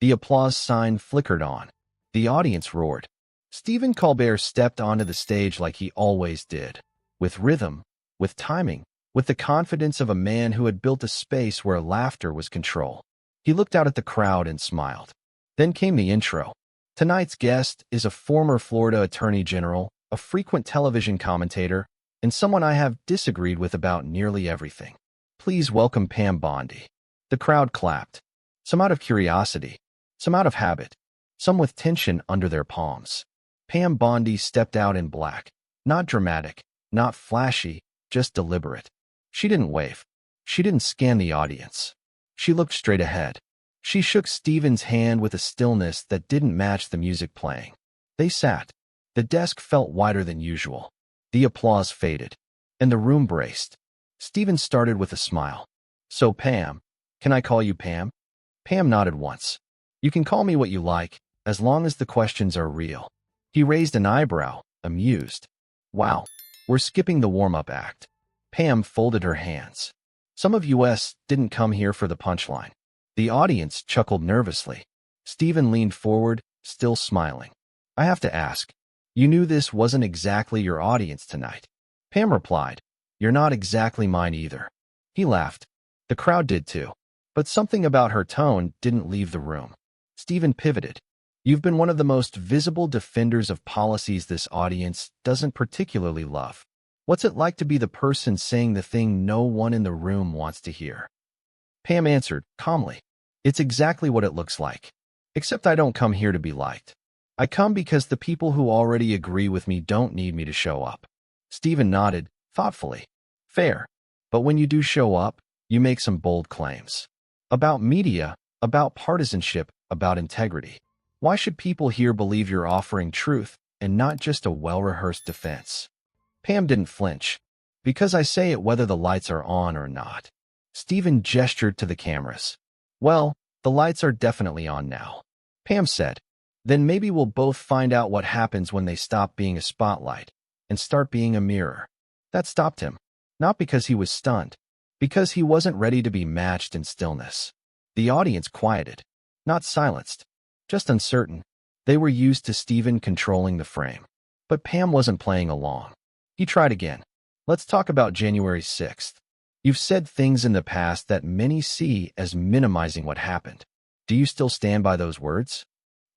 The applause sign flickered on. The audience roared. Stephen Colbert stepped onto the stage like he always did, with rhythm, with timing, with the confidence of a man who had built a space where laughter was control. He looked out at the crowd and smiled. Then came the intro. Tonight's guest is a former Florida Attorney General, a frequent television commentator, and someone I have disagreed with about nearly everything. Please welcome Pam Bondi. The crowd clapped, some out of curiosity, some out of habit, some with tension under their palms. Pam Bondi stepped out in black, not dramatic, not flashy, just deliberate. She didn't wave. She didn't scan the audience. She looked straight ahead. She shook Stephen's hand with a stillness that didn't match the music playing. They sat. The desk felt wider than usual. The applause faded, and the room braced. Stephen started with a smile. So Pam, can I call you Pam? Pam nodded once. You can call me what you like, as long as the questions are real. He raised an eyebrow, amused. Wow, we're skipping the warm-up act. Pam folded her hands. Some of us didn't come here for the punchline. The audience chuckled nervously. Stephen leaned forward, still smiling. I have to ask, you knew this wasn't exactly your audience tonight? Pam replied, You're not exactly mine either. He laughed. The crowd did too. But something about her tone didn't leave the room. Stephen pivoted. You've been one of the most visible defenders of policies this audience doesn't particularly love. What's it like to be the person saying the thing no one in the room wants to hear? Pam answered, calmly. It's exactly what it looks like. Except I don't come here to be liked. I come because the people who already agree with me don't need me to show up. Stephen nodded, thoughtfully. Fair. But when you do show up, you make some bold claims. About media, about partisanship, about integrity. Why should people here believe you're offering truth and not just a well-rehearsed defense? Pam didn't flinch. Because I say it whether the lights are on or not. Stephen gestured to the cameras. Well, the lights are definitely on now. Pam said. Then maybe we'll both find out what happens when they stop being a spotlight and start being a mirror. That stopped him. Not because he was stunned. Because he wasn't ready to be matched in stillness. The audience quieted. Not silenced. Just uncertain. They were used to Stephen controlling the frame. But Pam wasn't playing along. He tried again. Let's talk about January 6th. You've said things in the past that many see as minimizing what happened. Do you still stand by those words?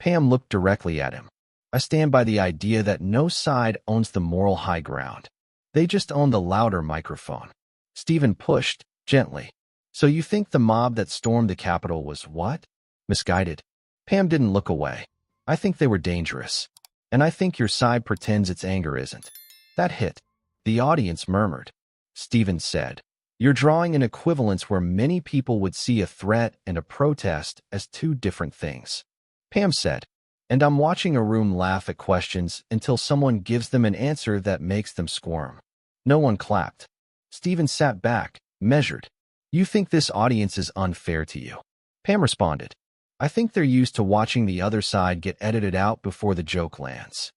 Pam looked directly at him. I stand by the idea that no side owns the moral high ground. They just own the louder microphone. Stephen pushed, gently. So you think the mob that stormed the Capitol was what? Misguided? Pam didn't look away. I think they were dangerous. And I think your side pretends its anger isn't. That hit. The audience murmured. Stephen said, You're drawing an equivalence where many people would see a threat and a protest as two different things. Pam said, and I'm watching a room laugh at questions until someone gives them an answer that makes them squirm. No one clapped. Stephen sat back, measured. You think this audience is unfair to you? Pam responded. I think they're used to watching the other side get edited out before the joke lands.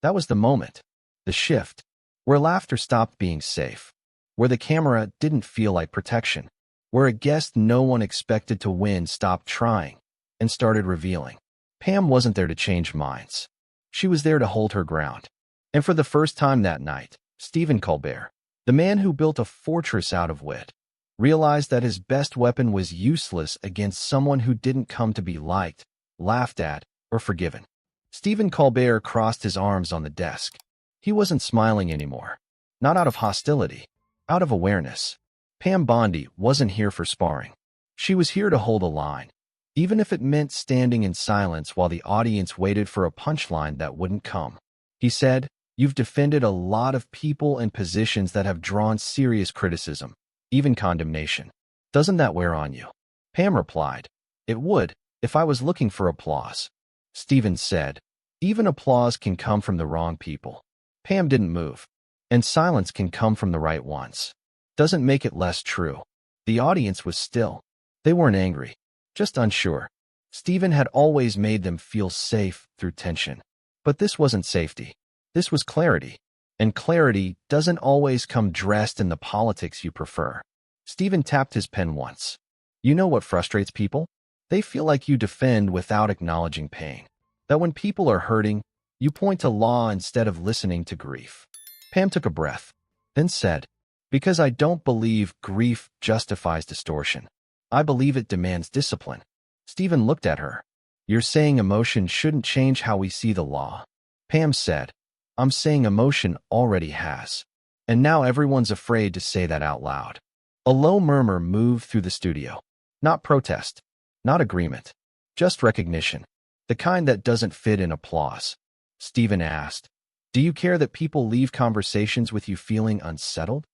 That was the moment. The shift. Where laughter stopped being safe. Where the camera didn't feel like protection. Where a guest no one expected to win stopped trying and started revealing. Pam wasn't there to change minds. She was there to hold her ground. And for the first time that night, Stephen Colbert, the man who built a fortress out of wit, realized that his best weapon was useless against someone who didn't come to be liked, laughed at, or forgiven. Stephen Colbert crossed his arms on the desk. He wasn't smiling anymore. Not out of hostility, out of awareness. Pam Bondi wasn't here for sparring. She was here to hold a line, even if it meant standing in silence while the audience waited for a punchline that wouldn't come. He said, You've defended a lot of people and positions that have drawn serious criticism, even condemnation. Doesn't that wear on you? Pam replied, It would, if I was looking for applause. Stephen said, Even applause can come from the wrong people. Pam didn't move. And silence can come from the right ones. Doesn't make it less true. The audience was still. They weren't angry, just unsure. Stephen had always made them feel safe through tension. But this wasn't safety. This was clarity. And clarity doesn't always come dressed in the politics you prefer. Stephen tapped his pen once. You know what frustrates people? They feel like you defend without acknowledging pain. That when people are hurting, you point to law instead of listening to grief. Pam took a breath, then said, "Because I don't believe grief justifies distortion. I believe it demands discipline." Stephen looked at her. "You're saying emotion shouldn't change how we see the law." Pam said, "I'm saying emotion already has. And now everyone's afraid to say that out loud." A low murmur moved through the studio. Not protest, not agreement, just recognition. The kind that doesn't fit in applause. Stephen asked, "Do you care that people leave conversations with you feeling unsettled?"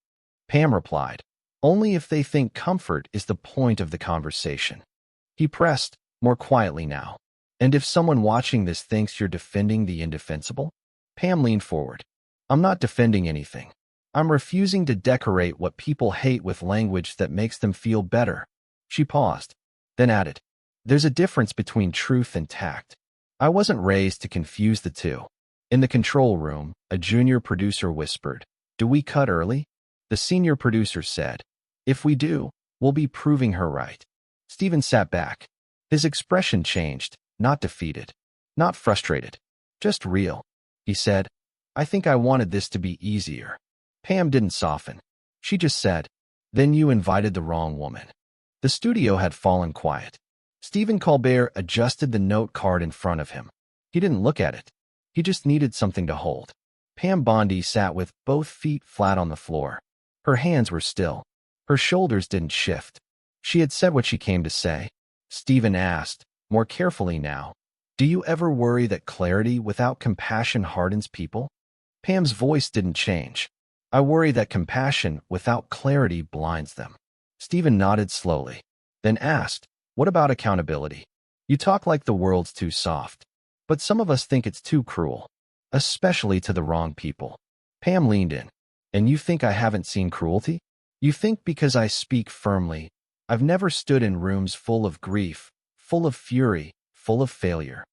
Pam replied, "Only if they think comfort is the point of the conversation." He pressed, more quietly now, "And if someone watching this thinks you're defending the indefensible?" Pam leaned forward. "I'm not defending anything. I'm refusing to decorate what people hate with language that makes them feel better." She paused, then added, "There's a difference between truth and tact. I wasn't raised to confuse the two." In the control room, a junior producer whispered, "Do we cut early?" The senior producer said, "If we do, we'll be proving her right." Stephen sat back. His expression changed, not defeated, not frustrated, just real. He said, "I think I wanted this to be easier." Pam didn't soften. She just said, "Then you invited the wrong woman." The studio had fallen quiet. Stephen Colbert adjusted the note card in front of him. He didn't look at it. He just needed something to hold. Pam Bondi sat with both feet flat on the floor. Her hands were still. Her shoulders didn't shift. She had said what she came to say. Stephen asked, more carefully now, "Do you ever worry that clarity without compassion hardens people?" Pam's voice didn't change. "I worry that compassion without clarity blinds them." Stephen nodded slowly, then asked, "What about accountability? You talk like the world's too soft, but some of us think it's too cruel, especially to the wrong people." Pam leaned in. "And you think I haven't seen cruelty? You think because I speak firmly, I've never stood in rooms full of grief, full of fury, full of failure."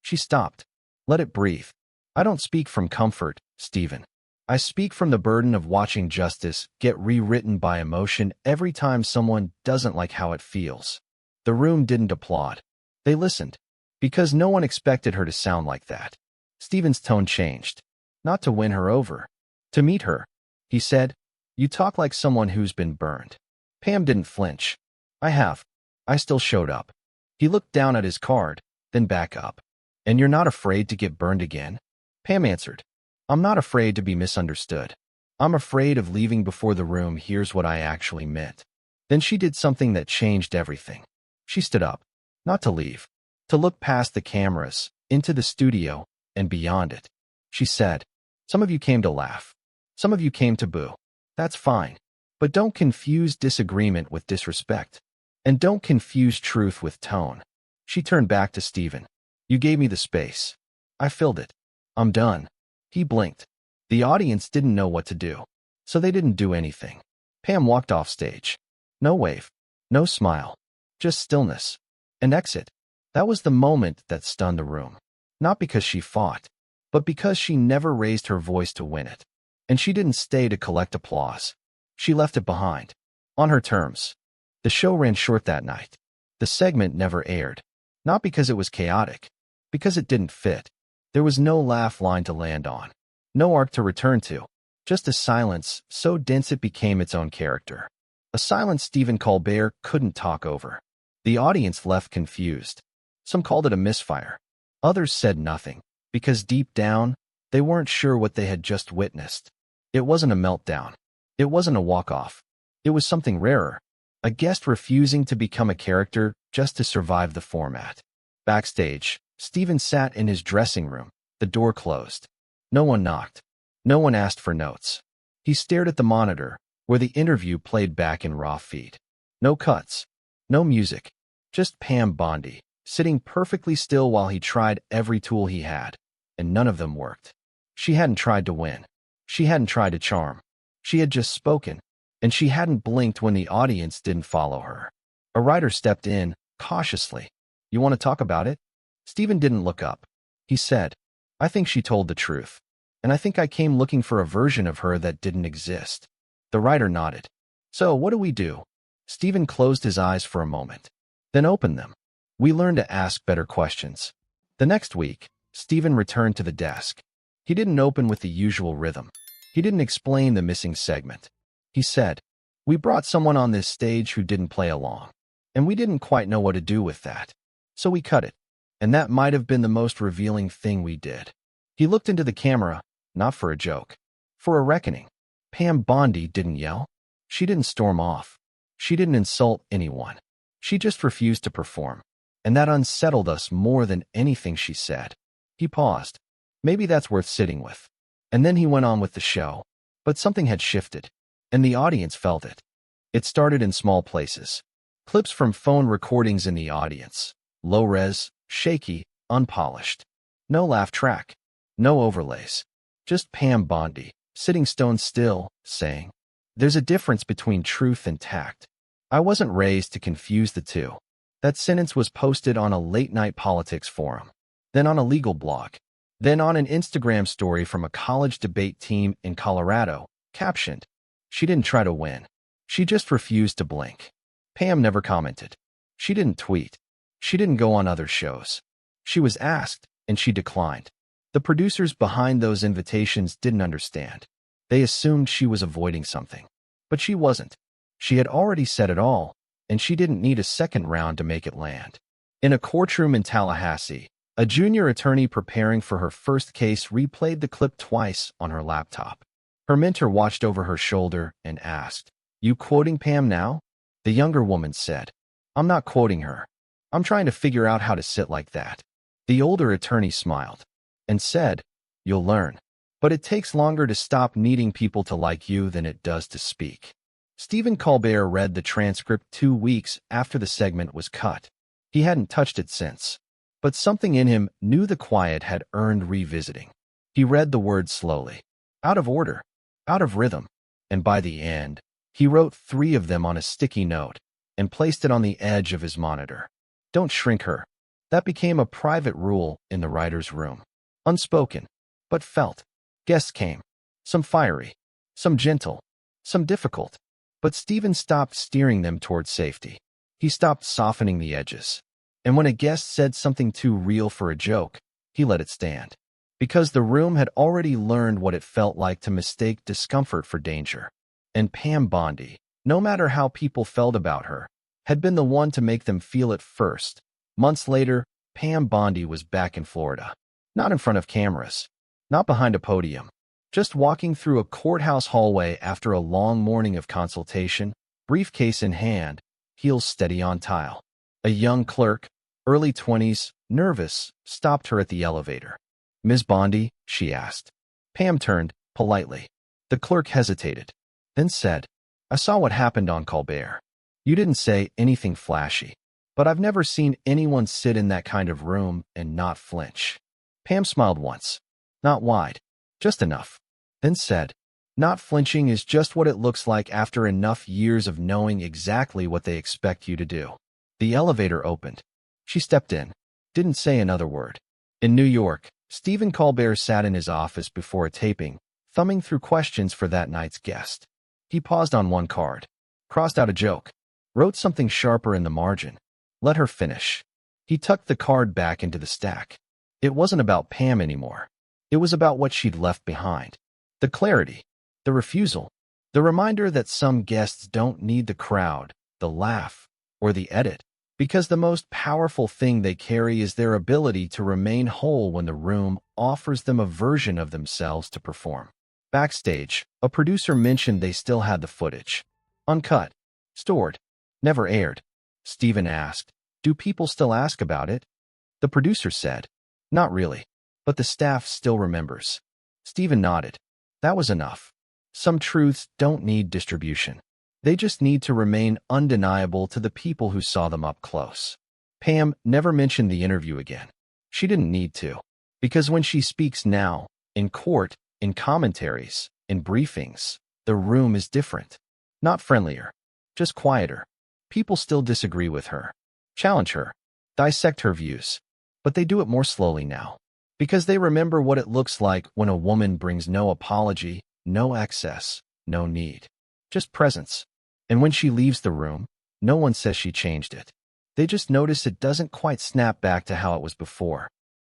She stopped. "Let it breathe. I don't speak from comfort, Stephen. I speak from the burden of watching justice get rewritten by emotion every time someone doesn't like how it feels." The room didn't applaud. They listened, because no one expected her to sound like that. Stephen's tone changed. Not to win her over. To meet her. He said, "You talk like someone who's been burned." Pam didn't flinch. "I have. I still showed up." He looked down at his card, then back up. "And you're not afraid to get burned again?" Pam answered, "I'm not afraid to be misunderstood. I'm afraid of leaving before the room hears what I actually meant." Then she did something that changed everything. She stood up, not to leave, to look past the cameras, into the studio, and beyond it. She said, "Some of you came to laugh. Some of you came to boo. That's fine. But don't confuse disagreement with disrespect. And don't confuse truth with tone." She turned back to Stephen. "You gave me the space. I filled it. I'm done." He blinked. The audience didn't know what to do, so they didn't do anything. Pam walked off stage. No wave, no smile, just stillness. An exit. That was the moment that stunned the room. Not because she fought, but because she never raised her voice to win it. And she didn't stay to collect applause. She left it behind. On her terms. The show ran short that night. The segment never aired. Not because it was chaotic. Because it didn't fit. There was no laugh line to land on. No arc to return to. Just a silence so dense it became its own character. A silence Stephen Colbert couldn't talk over. The audience left confused. Some called it a misfire. Others said nothing, because deep down, they weren't sure what they had just witnessed. It wasn't a meltdown. It wasn't a walk-off. It was something rarer. A guest refusing to become a character just to survive the format. Backstage, Stephen sat in his dressing room, the door closed. No one knocked. No one asked for notes. He stared at the monitor, where the interview played back in raw feed. No cuts. No music. Just Pam Bondi, sitting perfectly still while he tried every tool he had, and none of them worked. She hadn't tried to win. She hadn't tried to charm. She had just spoken, and she hadn't blinked when the audience didn't follow her. A writer stepped in, cautiously. "You want to talk about it?" Stephen didn't look up. He said, "I think she told the truth, and I think I came looking for a version of her that didn't exist." The writer nodded. "So what do we do?" Stephen closed his eyes for a moment, then opened them. We learned to ask better questions. The next week, Stephen returned to the desk. He didn't open with the usual rhythm. He didn't explain the missing segment. He said, "We brought someone on this stage who didn't play along, and we didn't quite know what to do with that. So we cut it. And that might have been the most revealing thing we did." He looked into the camera, not for a joke, for a reckoning. Pam Bondi didn't yell. She didn't storm off. She didn't insult anyone. She just refused to perform. And that unsettled us more than anything she said. He paused. Maybe that's worth sitting with. And then he went on with the show. But something had shifted, and the audience felt it. It started in small places. Clips from phone recordings in the audience. Low-res, shaky, unpolished. No laugh track. No overlays. Just Pam Bondi, sitting stone still, saying, "There's a difference between truth and tact. I wasn't raised to confuse the two." That sentence was posted on a late-night politics forum, then on a legal blog, then on an Instagram story from a college debate team in Colorado, captioned, "She didn't try to win. She just refused to blink." Pam never commented. She didn't tweet. She didn't go on other shows. She was asked, and she declined. The producers behind those invitations didn't understand. They assumed she was avoiding something. But she wasn't. She had already said it all, and she didn't need a second round to make it land. In a courtroom in Tallahassee, a junior attorney preparing for her first case replayed the clip twice on her laptop. Her mentor watched over her shoulder and asked, "You quoting Pam now?" The younger woman said, "I'm not quoting her. I'm trying to figure out how to sit like that." The older attorney smiled and said, "You'll learn. But it takes longer to stop needing people to like you than it does to speak." Stephen Colbert read the transcript 2 weeks after the segment was cut. He hadn't touched it since. But something in him knew the quiet had earned revisiting. He read the words slowly, out of order, out of rhythm, and by the end, he wrote 3 of them on a sticky note and placed it on the edge of his monitor. "Don't shrink her." That became a private rule in the writer's room. Unspoken, but felt. Guests came. Some fiery, some gentle, some difficult. But Stephen stopped steering them toward safety. He stopped softening the edges. And when a guest said something too real for a joke, he let it stand. Because the room had already learned what it felt like to mistake discomfort for danger. And Pam Bondi, no matter how people felt about her, had been the one to make them feel it first. Months later, Pam Bondi was back in Florida. Not in front of cameras. Not behind a podium. Just walking through a courthouse hallway after a long morning of consultation, briefcase in hand, heels steady on tile. A young clerk, early 20s, nervous, stopped her at the elevator. "Ms. Bondi?" she asked. Pam turned, politely. The clerk hesitated, then said, "I saw what happened on Colbert. You didn't say anything flashy, but I've never seen anyone sit in that kind of room and not flinch." Pam smiled once, not wide, just enough, then said, "Not flinching is just what it looks like after enough years of knowing exactly what they expect you to do." The elevator opened. She stepped in, didn't say another word. In New York, Stephen Colbert sat in his office before a taping, thumbing through questions for that night's guest. He paused on one card, crossed out a joke, wrote something sharper in the margin, let her finish. He tucked the card back into the stack. It wasn't about Pam anymore. It was about what she'd left behind. The clarity, the refusal, the reminder that some guests don't need the crowd, the laugh, or the edit, because the most powerful thing they carry is their ability to remain whole when the room offers them a version of themselves to perform. Backstage, a producer mentioned they still had the footage. Uncut, stored, never aired. Stephen asked, "Do people still ask about it?" The producer said, "Not really, but the staff still remembers." Stephen nodded. That was enough. Some truths don't need distribution. They just need to remain undeniable to the people who saw them up close. Pam never mentioned the interview again. She didn't need to. Because when she speaks now, in court, in commentaries, in briefings, the room is different. Not friendlier, just quieter. People still disagree with her, challenge her, dissect her views. But they do it more slowly now. Because they remember what it looks like when a woman brings no apology, no excess, no need. Just presence. And when she leaves the room, no one says she changed it. They just notice it doesn't quite snap back to how it was before.